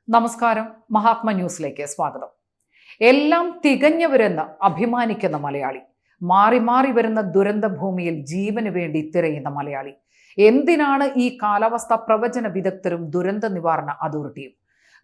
നമസ്കാരം. മഹാത്മ ന്യൂസിലേക്ക് സ്വാഗതം. എല്ലാം തികഞ്ഞവരെന്ന് അഭിമാനിക്കുന്ന മലയാളി, മാറി മാറി വരുന്ന ദുരന്ത ഭൂമിയിൽ ജീവന് വേണ്ടി തിരയുന്ന മലയാളി. എന്തിനാണ് ഈ കാലാവസ്ഥാ പ്രവചന വിദഗ്ധരും ദുരന്ത നിവാരണ അതോറിറ്റിയും?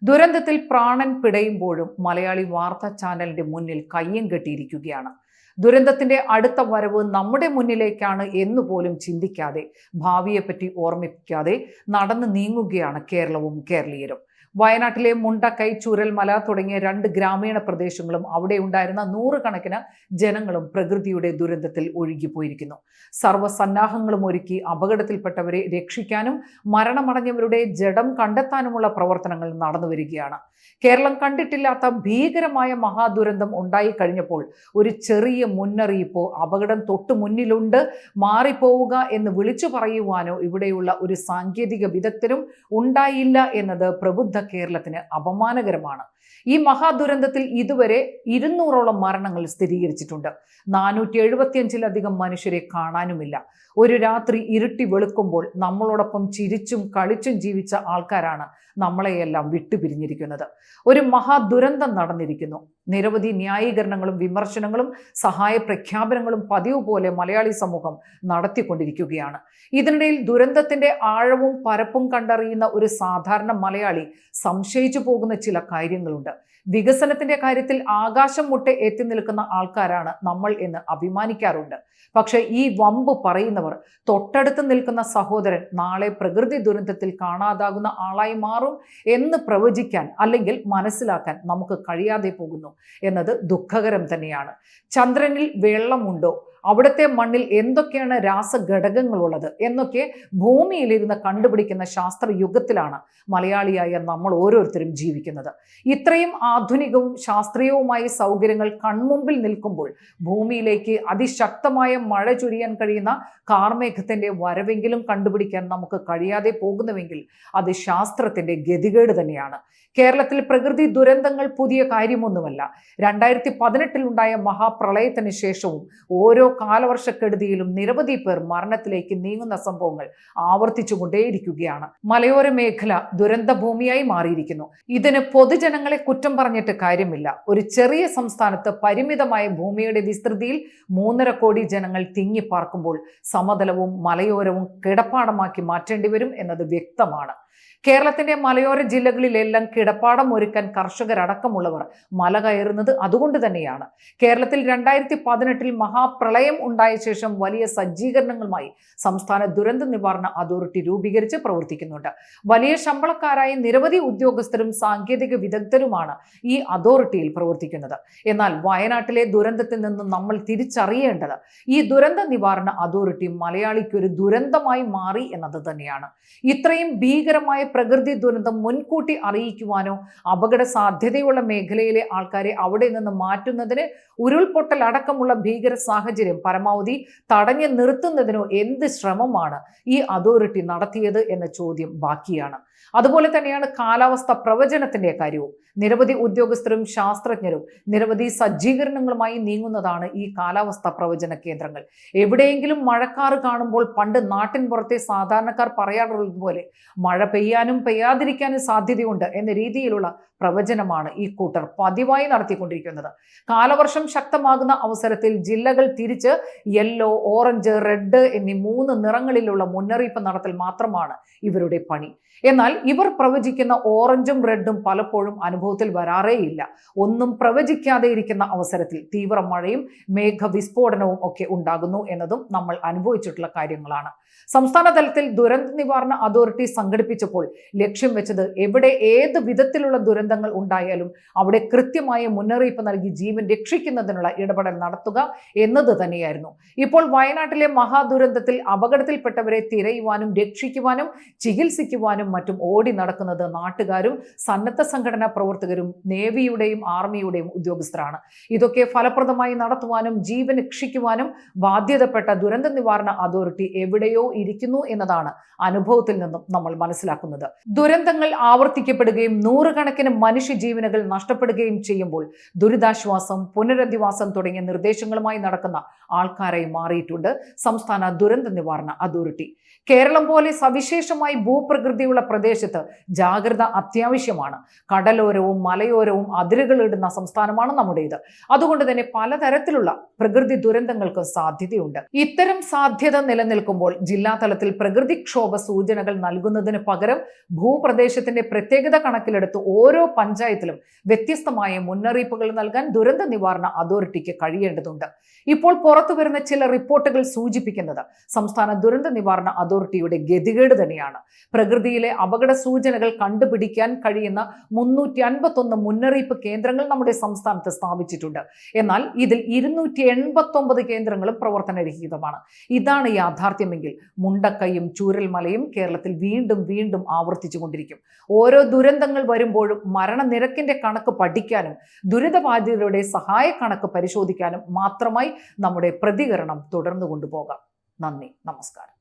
ദുരന്തത്തിൽ പ്രാണൻ പിടയുമ്പോഴും മലയാളി വാർത്താ ചാനലിന്റെ മുന്നിൽ കയ്യും കെട്ടിയിരിക്കുകയാണ്. ദുരന്തത്തിന്റെ അടുത്ത വരവ് നമ്മുടെ മുന്നിലേക്കാണ് എന്നുപോലും ചിന്തിക്കാതെ, ഭാവിയെപ്പറ്റി ഓർമ്മിപ്പിക്കാതെ നടന്നു നീങ്ങുകയാണ് കേരളവും കേരളീയരും. വയനാട്ടിലെ മുണ്ടക്കൈ, ചൂരൽമല തുടങ്ങിയ 2 ഗ്രാമീണ പ്രദേശങ്ങളും അവിടെ ഉണ്ടായിരുന്ന നൂറുകണക്കിന് ജനങ്ങളും പ്രകൃതിയുടെ ദുരന്തത്തിൽ ഒഴുകിപ്പോയിരിക്കുന്നു. സർവ്വസന്നാഹങ്ങളും ഒരുക്കി അപകടത്തിൽപ്പെട്ടവരെ രക്ഷിക്കാനും മരണമടഞ്ഞവരുടെ ജഡം കണ്ടെത്താനുമുള്ള പ്രവർത്തനങ്ങൾ നടന്നു വരികയാണ്. കേരളം കണ്ടിട്ടില്ലാത്ത ഭീകരമായ മഹാദുരന്തം ഉണ്ടായി കഴിഞ്ഞപ്പോൾ ഒരു ചെറിയ മുന്നറിയിപ്പോ, അപകടം തൊട്ടു മുന്നിലുണ്ട്, മാറിപ്പോവുക എന്ന് വിളിച്ചു പറയുവാനോ ഇവിടെയുള്ള ഒരു സാങ്കേതിക വിദഗ്ധരും ഉണ്ടായില്ല എന്നത് പ്രബുദ്ധ കേരളത്തിന് അപമാനകരമാണ്. ഈ മഹാദുരന്തത്തിൽ ഇതുവരെ 200ഓളം മരണങ്ങൾ സ്ഥിരീകരിച്ചിട്ടുണ്ട്. 475-ലധികം മനുഷ്യരെ കാണാനുമില്ല. ഒരു രാത്രി ഇരുട്ടി വെളുക്കുമ്പോൾ നമ്മളോടൊപ്പം ചിരിച്ചും കളിച്ചും ജീവിച്ച ആൾക്കാരാണ് നമ്മളെയെല്ലാം വിട്ടുപിരിഞ്ഞിരിക്കുന്നത്. ഒരു മഹാദുരന്തം നടന്നിരിക്കുന്നു. നിരവധി ന്യായീകരണങ്ങളും വിമർശനങ്ങളും സഹായ പ്രഖ്യാപനങ്ങളും പതിവ് പോലെ മലയാളി സമൂഹം നടത്തിക്കൊണ്ടിരിക്കുകയാണ്. ഇതിനിടയിൽ ദുരന്തത്തിന്റെ ആഴവും പരപ്പും കണ്ടറിയുന്ന ഒരു സാധാരണ മലയാളി സംശയിച്ചു പോകുന്ന ചില കാര്യങ്ങളുണ്ട്. വികസനത്തിന്റെ കാര്യത്തിൽ ആകാശം മുട്ടെ എത്തി നിൽക്കുന്ന ആൾക്കാരാണ് നമ്മൾ എന്ന് അഭിമാനിക്കാറുണ്ട്. പക്ഷെ ഈ വമ്പ് പറയുന്നവർ തൊട്ടടുത്ത് നിൽക്കുന്ന സഹോദരൻ നാളെ പ്രകൃതി ദുരന്തത്തിൽ കാണാതാകുന്ന ആളായി മാറും എന്ന് പ്രവചിക്കാൻ അല്ലെങ്കിൽ മനസ്സിലാക്കാൻ നമുക്ക് കഴിയാതെ പോകുന്നു എന്നത് ദുഃഖകരം തന്നെയാണ്. ചന്ദ്രനിൽ വെള്ളമുണ്ടോ, അവിടുത്തെ മണ്ണിൽ എന്തൊക്കെയാണ് രാസഘടകങ്ങളുള്ളത് എന്നൊക്കെ ഭൂമിയിലിരുന്ന് കണ്ടുപിടിക്കുന്ന ശാസ്ത്രയുഗത്തിലാണ് മലയാളിയായ നമ്മൾ ഓരോരുത്തരും ജീവിക്കുന്നത്. ഇത്രയും ആധുനികവും ശാസ്ത്രീയവുമായ സൗകര്യങ്ങൾ കൺമുമ്പിൽ നിൽക്കുമ്പോൾ ഭൂമിയിലേക്ക് അതിശക്തമായ മഴ ചൊരിയാൻ കഴിയുന്ന കാർമേഘത്തിന്റെ വരവെങ്കിലും കണ്ടുപിടിക്കാൻ നമുക്ക് കഴിയാതെ പോകുന്നുവെങ്കിൽ അത് ശാസ്ത്രത്തിന്റെ ഗതികേട് തന്നെയാണ്. കേരളത്തിൽ പ്രകൃതി ദുരന്തങ്ങൾ പുതിയ കാര്യമൊന്നുമല്ല. 2018 ഉണ്ടായ മഹാപ്രളയത്തിന് ശേഷവും ഓരോ കാലവർഷക്കെടുതിയിലും നിരവധി പേർ മരണത്തിലേക്ക് നീങ്ങുന്ന സംഭവങ്ങൾ ആവർത്തിച്ചുകൊണ്ടേയിരിക്കുകയാണ്. മലയോര മേഖല ദുരന്ത ഭൂമിയായി മാറിയിരിക്കുന്നു. ഇതിന് പൊതുജനങ്ങളെ കുറ്റം പറഞ്ഞിട്ട് കാര്യമില്ല. ഒരു ചെറിയ സംസ്ഥാനത്ത് പരിമിതമായ ഭൂമിയുടെ വിസ്തൃതിയിൽ 3.5 കോടി ജനങ്ങൾ തിങ്ങിപ്പാർക്കുമ്പോൾ സമതലവും മലയോരവും കിടപ്പാടമാക്കി മാറ്റേണ്ടി വരും എന്നത് വ്യക്തമാണ്. കേരളത്തിന്റെ മലയോര ജില്ലകളിലെല്ലാം കിടപ്പാടം ഒരുക്കാൻ കർഷകരടക്കമുള്ളവർ മല കയറുന്നത് അതുകൊണ്ട് തന്നെയാണ്. കേരളത്തിൽ 2018 മഹാപ്രളയം ഉണ്ടായ ശേഷം വലിയ സജ്ജീകരണങ്ങളുമായി സംസ്ഥാന ദുരന്ത നിവാരണ അതോറിറ്റി രൂപീകരിച്ച് പ്രവർത്തിക്കുന്നുണ്ട്. വലിയ ശമ്പളക്കാരായ നിരവധി ഉദ്യോഗസ്ഥരും സാങ്കേതിക വിദഗ്ധരുമാണ് ഈ അതോറിറ്റിയിൽ പ്രവർത്തിക്കുന്നത്. എന്നാൽ വയനാട്ടിലെ ദുരന്തത്തിൽ നിന്നും നമ്മൾ തിരിച്ചറിയേണ്ടത് ഈ ദുരന്ത നിവാരണ അതോറിറ്റി മലയാളിക്ക് ഒരു ദുരന്തമായി മാറി എന്നത് തന്നെയാണ്. ഇത്രയും ഭീകരമായ പ്രകൃതി ദുരന്തം മുൻകൂട്ടി അറിയിക്കുവാനോ അപകട സാധ്യതയുള്ള മേഖലയിലെ ആൾക്കാരെ അവിടെ നിന്ന് മാറ്റുന്നതിന് ഉരുൾപൊട്ടൽ അടക്കമുള്ള ഭീകര സാഹചര്യം പരമാവധി തടഞ്ഞു നിർത്തുന്നതിനോ എന്ത് ശ്രമമാണ് ഈ അതോറിറ്റി നടത്തിയത് എന്ന ചോദ്യം ബാക്കിയാണ്. അതുപോലെ തന്നെയാണ് കാലാവസ്ഥ പ്രവചനത്തിന്റെ കാര്യവും. നിരവധി ഉദ്യോഗസ്ഥരും ശാസ്ത്രജ്ഞരും നിരവധി സജ്ജീകരണങ്ങളുമായി നീങ്ങുന്നതാണ് ഈ കാലാവസ്ഥ പ്രവചന കേന്ദ്രങ്ങൾ. എവിടെയെങ്കിലും മഴക്കാറ് കാണുമ്പോൾ പണ്ട് നാട്ടിൻ പുറത്തെ സാധാരണക്കാർ പറയാറുള്ളത് പോലെ മഴ പെയ്യാനും പെയ്യാതിരിക്കാനും സാധ്യതയുണ്ട് എന്ന രീതിയിലുള്ള പ്രവചനമാണ് ഈ കൂട്ടർ പതിവായി നടത്തിക്കൊണ്ടിരിക്കുന്നത്. കാലവർഷം ശക്തമാകുന്ന അവസരത്തിൽ ജില്ലകൾ തിരിച്ച് യെല്ലോ, ഓറഞ്ച്, റെഡ് എന്നീ 3 നിറങ്ങളിലുള്ള മുന്നറിയിപ്പ് നടത്തൽ മാത്രമാണ് ഇവരുടെ പണി. എന്നാൽ ഇവർ പ്രവചിക്കുന്ന ഓറഞ്ചും റെഡും പലപ്പോഴും അനുഭവത്തിൽ വരാറേയില്ല. ഒന്നും പ്രവചിക്കാതെ ഇരിക്കുന്ന അവസരത്തിൽ തീവ്ര മഴയും മേഘവിസ്ഫോടനവും ഒക്കെ ഉണ്ടാകുന്നു എന്നതും നമ്മൾ അനുഭവിച്ചിട്ടുള്ള കാര്യങ്ങളാണ്. സംസ്ഥാന തലത്തിൽ ദുരന്ത നിവാരണ അതോറിറ്റി സംഘടിപ്പിച്ചപ്പോൾ ലക്ഷ്യം വെച്ചത് എവിടെ ഏത് വിധത്തിലുള്ള ദുരന്തങ്ങൾ ഉണ്ടായാലും അവിടെ കൃത്യമായ മുന്നറിയിപ്പ് നൽകി ജീവൻ രക്ഷിക്കുന്നതിനുള്ള ഇടപെടൽ നടത്തുക എന്നത് തന്നെയായിരുന്നു. ഇപ്പോൾ വയനാട്ടിലെ മഹാദുരന്തത്തിൽ അപകടത്തിൽപ്പെട്ടവരെ തിരയുവാനും രക്ഷിക്കുവാനും ചികിത്സിക്കുവാനും മറ്റും ഓടി നടക്കുന്നത് നാട്ടുകാരും സന്നദ്ധ സംഘടനാ പ്രവർത്തകരും നേവിയുടെയും ആർമിയുടെയും ഉദ്യോഗസ്ഥരാണ്. ഇതൊക്കെ ഫലപ്രദമായി നടത്തുവാനും ജീവൻ രക്ഷിക്കുവാനും ബാധ്യതപ്പെട്ട ദുരന്ത നിവാരണ അതോറിറ്റി എവിടെയോ ഇരിക്കുന്നു എന്നതാണ് അനുഭവത്തിൽ നിന്നും നമ്മൾ മനസ്സിലാക്കുന്നത്. ദുരന്തങ്ങൾ ആവർത്തിക്കപ്പെടുകയും നൂറുകണക്കിന് മനുഷ്യജീവനുകൾ നഷ്ടപ്പെടുകയും ചെയ്യുമ്പോൾ ദുരിതാശ്വാസം, പുനരധിവാസം തുടങ്ങിയ നിർദ്ദേശങ്ങളുമായി നടക്കുന്ന ആൾക്കാരായി മാറിയിട്ടുണ്ട് സംസ്ഥാന ദുരന്ത നിവാരണ അതോറിറ്റി. കേരളം പോലെ സവിശേഷമായി ഭൂപ്രകൃതിയുള്ള പ്രദേശ പ്രദേശത്ത് ജാഗ്രത അത്യാവശ്യമാണ്. കടലോരവും മലയോരവും അതിരുകളിടുന്ന സംസ്ഥാനമാണ് നമ്മുടേത്. അതുകൊണ്ട് തന്നെ പലതരത്തിലുള്ള പ്രകൃതി ദുരന്തങ്ങൾക്ക് സാധ്യതയുണ്ട്. ഇത്തരം സാധ്യത നിലനിൽക്കുമ്പോൾ ജില്ലാ തലത്തിൽ പ്രകൃതിക്ഷോഭ സൂചനകൾ നൽകുന്നതിന് പകരം ഭൂപ്രദേശത്തിന്റെ പ്രത്യേകത കണക്കിലെടുത്ത് ഓരോ പഞ്ചായത്തിലും വ്യത്യസ്തമായ മുന്നറിയിപ്പുകൾ നൽകാൻ ദുരന്ത നിവാരണ അതോറിറ്റിക്ക് കഴിയേണ്ടതുണ്ട്. ഇപ്പോൾ പുറത്തു വരുന്ന ചില റിപ്പോർട്ടുകൾ സൂചിപ്പിക്കുന്നത് സംസ്ഥാന ദുരന്ത നിവാരണ അതോറിറ്റിയുടെ ഗതികേട് തന്നെയാണ്. പ്രകൃതിയിലെ അപകട സൂചനകൾ കണ്ടുപിടിക്കാൻ കഴിയുന്ന 351 മുന്നറിയിപ്പ് കേന്ദ്രങ്ങൾ നമ്മുടെ സംസ്ഥാനത്ത് സ്ഥാപിച്ചിട്ടുണ്ട്. എന്നാൽ ഇതിൽ 289 കേന്ദ്രങ്ങളും പ്രവർത്തനരഹിതമാണ്. ഇതാണ് യാഥാർത്ഥ്യമെങ്കിൽ മുണ്ടക്കൈയും ചൂരൽമലയും കേരളത്തിൽ വീണ്ടും വീണ്ടും ആവർത്തിച്ചുകൊണ്ടിരിക്കും. ഓരോ ദുരന്തങ്ങൾ വരുമ്പോഴും മരണനിരക്കിന്റെ കണക്ക് പഠിക്കാനും ദുരിതബാധിതരുടെ സഹായ കണക്ക് പരിശോധിക്കാനും മാത്രമായി നമ്മുടെ പ്രതികരണം തുടർന്നു കൊണ്ടുപോകാം. നന്ദി, നമസ്കാരം.